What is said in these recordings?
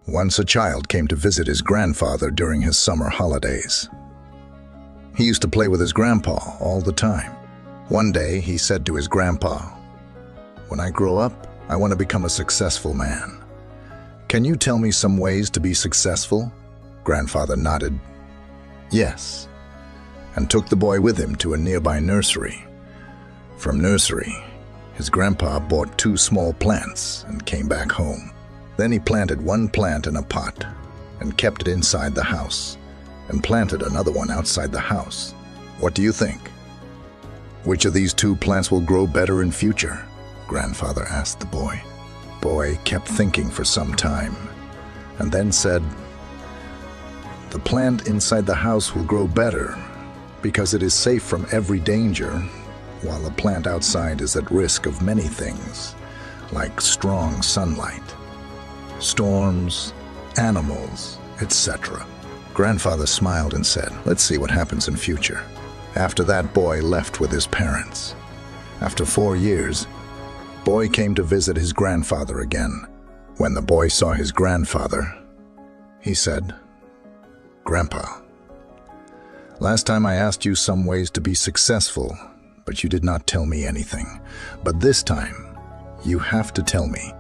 Once a child came to visit his grandfather during his summer holidays. He used to play with his grandpa all the time. One day, he said to his grandpa, "When I grow up, I want to become a successful man. Can you tell me some ways to be successful?" Grandfather nodded, "Yes," and took the boy with him to a nearby nursery. From nursery, his grandpa bought 2 small plants and came back home. Then he planted one plant in a pot and kept it inside the house and planted another one outside the house. What do you think? Which of these 2 plants will grow better in future? Grandfather asked the boy. Boy kept thinking for some time and then said, "The plant inside the house will grow better because it is safe from every danger, while the plant outside is at risk of many things, like strong sunlight, storms, animals, etc." Grandfather smiled and said, "Let's see what happens in future." After that, boy left with his parents. After 4 years, boy came to visit his grandfather again. When the boy saw his grandfather, he said, "Grandpa, last time I asked you some ways to be successful, but you did not tell me anything. But this time, you have to tell me."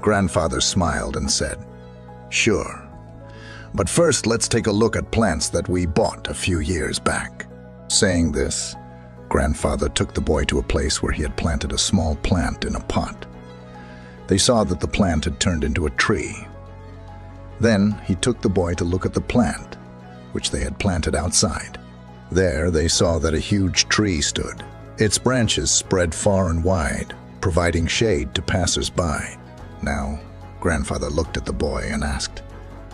Grandfather smiled and said, "Sure. But first, let's take a look at plants that we bought a few years back." Saying this, Grandfather took the boy to a place where he had planted a small plant in a pot. They saw that the plant had turned into a tree. Then he took the boy to look at the plant, which they had planted outside. There they saw that a huge tree stood. Its branches spread far and wide, providing shade to passers-by. Now, Grandfather looked at the boy and asked,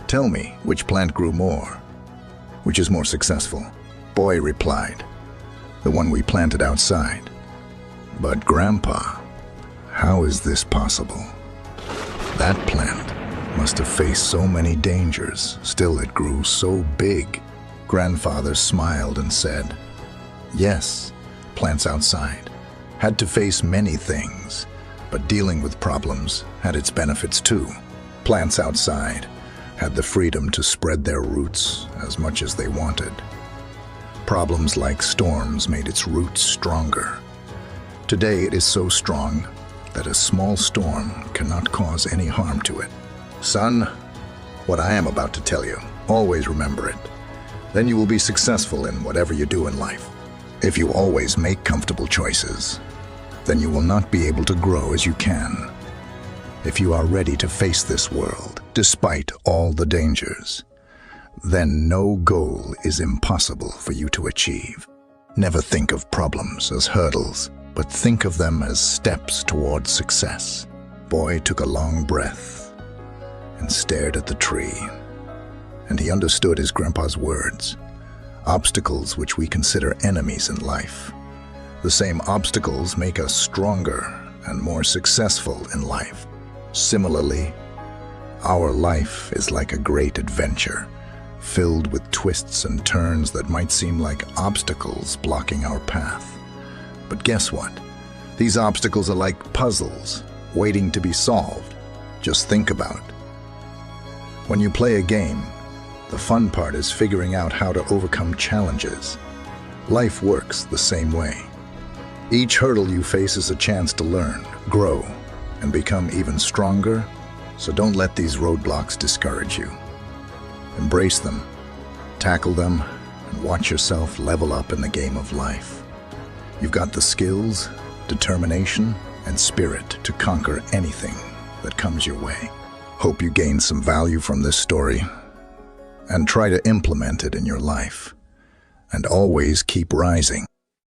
"Tell me, which plant grew more? Which is more successful?" Boy replied, "The one we planted outside." "But Grandpa, how is this possible? That plant must have faced so many dangers, still it grew so big." Grandfather smiled and said, "Yes, plants outside had to face many things, but dealing with problems had its benefits too. Plants outside had the freedom to spread their roots as much as they wanted. Problems like storms made its roots stronger. Today it is so strong that a small storm cannot cause any harm to it. Son, what I am about to tell you, always remember it. Then you will be successful in whatever you do in life. If you always make comfortable choices, then you will not be able to grow as you can. If you are ready to face this world, despite all the dangers, then no goal is impossible for you to achieve. Never think of problems as hurdles, but think of them as steps towards success." Boy took a long breath and stared at the tree, and he understood his grandpa's words. Obstacles which we consider enemies in life. The same obstacles make us stronger and more successful in life. Similarly, our life is like a great adventure, filled with twists and turns that might seem like obstacles blocking our path. But guess what? These obstacles are like puzzles, waiting to be solved. Just think about it. When you play a game, the fun part is figuring out how to overcome challenges. Life works the same way. Each hurdle you face is a chance to learn, grow, and become even stronger, so don't let these roadblocks discourage you. Embrace them, tackle them, and watch yourself level up in the game of life. You've got the skills, determination, and spirit to conquer anything that comes your way. Hope you gain some value from this story and try to implement it in your life. And always keep rising.